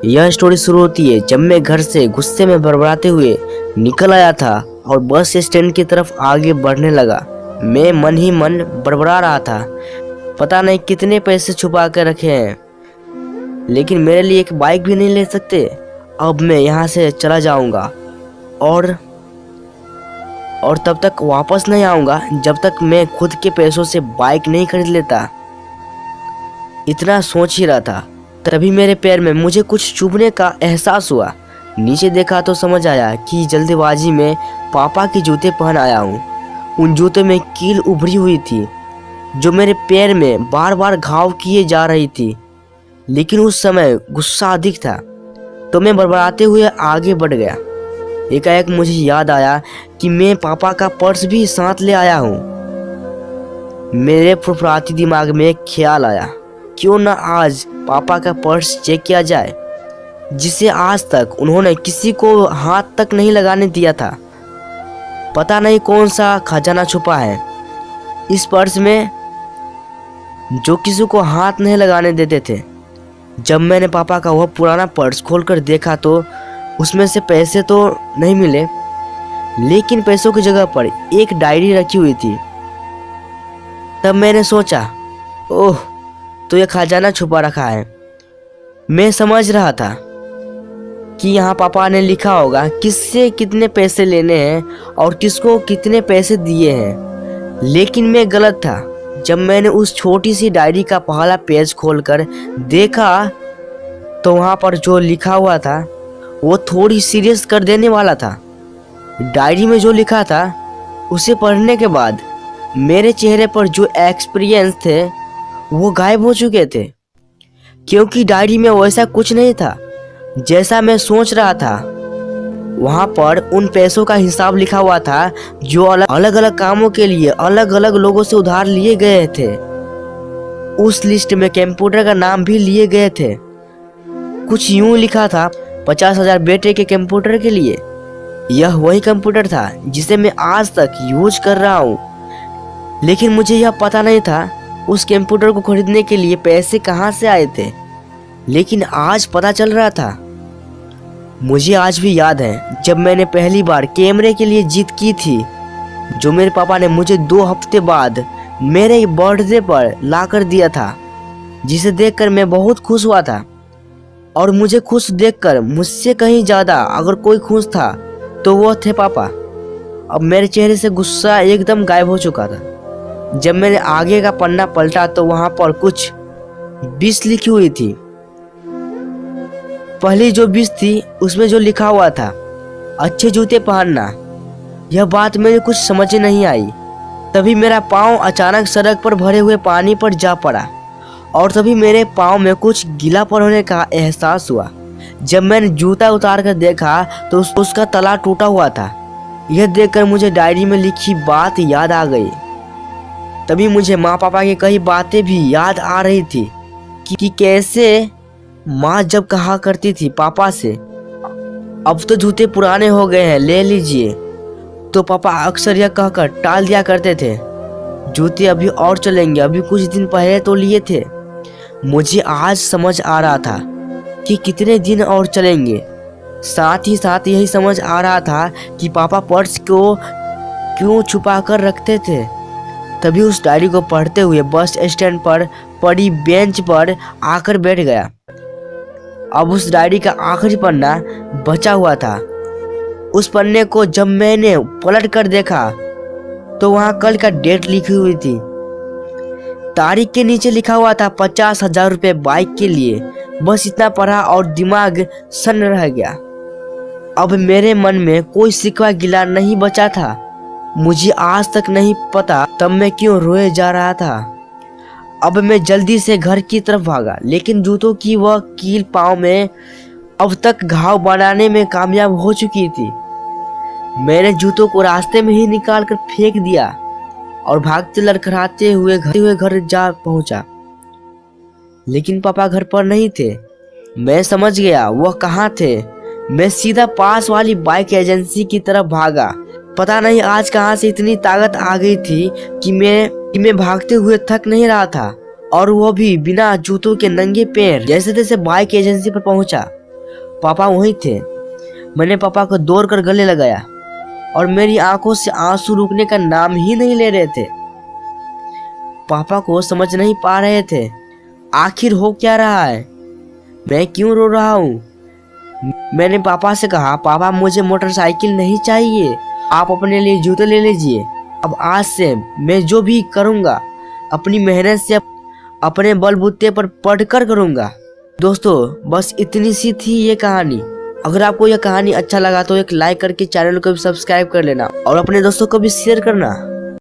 यह स्टोरी शुरू होती है जब मैं घर से गुस्से में बड़बड़ाते हुए निकल आया था और बस स्टैंड की तरफ आगे बढ़ने लगा। मैं मन ही मन बड़बड़ा रहा था, पता नहीं कितने पैसे छुपा कर रखे हैं, लेकिन मेरे लिए एक बाइक भी नहीं ले सकते। अब मैं यहाँ से चला जाऊँगा और तब तक वापस नहीं आऊँगा जब तक मैं खुद के पैसों से बाइक नहीं खरीद लेता। इतना सोच ही रहा था, तभी मेरे पैर में मुझे कुछ चुभने का एहसास हुआ। नीचे देखा तो समझ आया कि जल्दबाजी में पापा के जूते पहन आया हूँ। उन जूतों में कील उभरी हुई थी जो मेरे पैर में बार बार घाव किए जा रही थी, लेकिन उस समय गुस्सा अधिक था तो मैं बड़बड़ाते हुए आगे बढ़ गया। एकाएक मुझे याद आया कि मैं पापा का पर्स भी साथ ले आया हूँ। मेरे फुरफुराती दिमाग में एक ख्याल आया, क्यों ना आज पापा का पर्स चेक किया जाए, जिसे आज तक उन्होंने किसी को हाथ तक नहीं लगाने दिया था। पता नहीं कौन सा खजाना छुपा है इस पर्स में जो किसी को हाथ नहीं लगाने देते थे। जब मैंने पापा का वह पुराना पर्स खोलकर देखा तो उसमें से पैसे तो नहीं मिले, लेकिन पैसों की जगह पर एक डायरी रखी हुई थी। तब मैंने सोचा, ओह, तो यह खजाना छुपा रखा है। मैं समझ रहा था कि यहाँ पापा ने लिखा होगा किससे कितने पैसे लेने हैं और किसको कितने पैसे दिए हैं, लेकिन मैं गलत था। जब मैंने उस छोटी सी डायरी का पहला पेज खोलकर देखा तो वहाँ पर जो लिखा हुआ था वो थोड़ी सीरियस कर देने वाला था। डायरी में जो लिखा था उसे पढ़ने के बाद मेरे चेहरे पर जो एक्सपीरियंस थे वो गायब हो चुके थे, क्योंकि डायरी में वैसा कुछ नहीं था जैसा मैं सोच रहा था। वहाँ पर उन पैसों का हिसाब लिखा हुआ था जो अलग अलग कामों के लिए अलग अलग लोगों से उधार लिए गए थे। उस लिस्ट में कंप्यूटर का नाम भी लिए गए थे। कुछ यूं लिखा था, 50,000 बेटे के कंप्यूटर के लिए। यह वही कंप्यूटर था जिसे मैं आज तक यूज कर रहा हूँ, लेकिन मुझे यह पता नहीं था उस कंप्यूटर को खरीदने के लिए पैसे कहाँ से आए थे। लेकिन आज पता चल रहा था। मुझे आज भी याद है जब मैंने पहली बार कैमरे के लिए जीत की थी, जो मेरे पापा ने मुझे 2 हफ्ते बाद मेरे बर्थडे पर ला कर दिया था, जिसे देखकर मैं बहुत खुश हुआ था। और मुझे खुश देखकर मुझसे कहीं ज़्यादा अगर कोई खुश था तो वो थे पापा। अब मेरे चेहरे से गुस्सा एकदम गायब हो चुका था। जब मैंने आगे का पन्ना पलटा तो वहाँ पर कुछ 20 लिखी हुई थी। पहली जो 20 थी उसमें जो लिखा हुआ था, अच्छे जूते पहनना। यह बात मेरे कुछ समझ नहीं आई। तभी मेरा पाँव अचानक सड़क पर भरे हुए पानी पर जा पड़ा और तभी मेरे पाँव में कुछ गीलापन होने का एहसास हुआ। जब मैंने जूता उतार कर देखा तो उसका तला टूटा हुआ था। यह देखकर मुझे डायरी में लिखी बात याद आ गई। तभी मुझे माँ पापा की कई बातें भी याद आ रही थी कि कैसे माँ जब कहा करती थी पापा से, अब तो जूते पुराने हो गए हैं, ले लीजिए, तो पापा अक्सर यह कहकर टाल दिया करते थे, जूते अभी और चलेंगे, अभी कुछ दिन पहले तो लिए थे। मुझे आज समझ आ रहा था कि कितने दिन और चलेंगे। साथ ही साथ यही समझ आ रहा था कि पापा पर्स को क्यों छुपा कर रखते थे। तभी उस डायरी को पढ़ते हुए बस स्टैंड पर पड़ी बेंच पर आकर बैठ गया। अब उस डायरी का आखिरी पन्ना बचा हुआ था। उस पन्ने को जब मैंने पलट कर देखा तो वहाँ कल का डेट लिखी हुई थी। तारीख के नीचे लिखा हुआ था 50,000 रुपये बाइक के लिए। बस इतना पढ़ा और दिमाग सन्न रह गया। अब मेरे मन में कोई शिकवा गिला नहीं बचा था। मुझे आज तक नहीं पता तब मैं क्यों रोए जा रहा था। अब मैं जल्दी से घर की तरफ भागा, लेकिन जूतों की वह कील पाँव में अब तक घाव बनाने में कामयाब हो चुकी थी। मैंने जूतों को रास्ते में ही निकाल कर फेंक दिया और भागते लड़खड़ाते हुए घर जा पहुंचा। लेकिन पापा घर पर नहीं थे। मैं समझ गया वह कहाँ थे। मैं सीधा पास वाली बाइक एजेंसी की तरफ भागा। पता नहीं आज कहाँ से इतनी ताकत आ गई थी कि मैं भागते हुए थक नहीं रहा था, और वह भी बिना जूतों के नंगे पैर। जैसे तैसे बाइक एजेंसी पर पहुंचा। पापा वहीं थे। मैंने पापा को दौड़ कर गले लगाया और मेरी आंखों से आंसू रुकने का नाम ही नहीं ले रहे थे। पापा को समझ नहीं पा रहे थे आखिर हो क्या रहा है, मैं क्यों रो रहा हूँ। मैंने पापा से कहा, पापा मुझे मोटरसाइकिल नहीं चाहिए, आप अपने लिए जूते ले लीजिए। अब आज से मैं जो भी करूँगा अपनी मेहनत से अपने बलबूते पर पढ़कर करूँगा। दोस्तों बस इतनी सी थी ये कहानी। अगर आपको यह कहानी अच्छा लगा तो एक लाइक करके चैनल को भी सब्सक्राइब कर लेना और अपने दोस्तों को भी शेयर करना।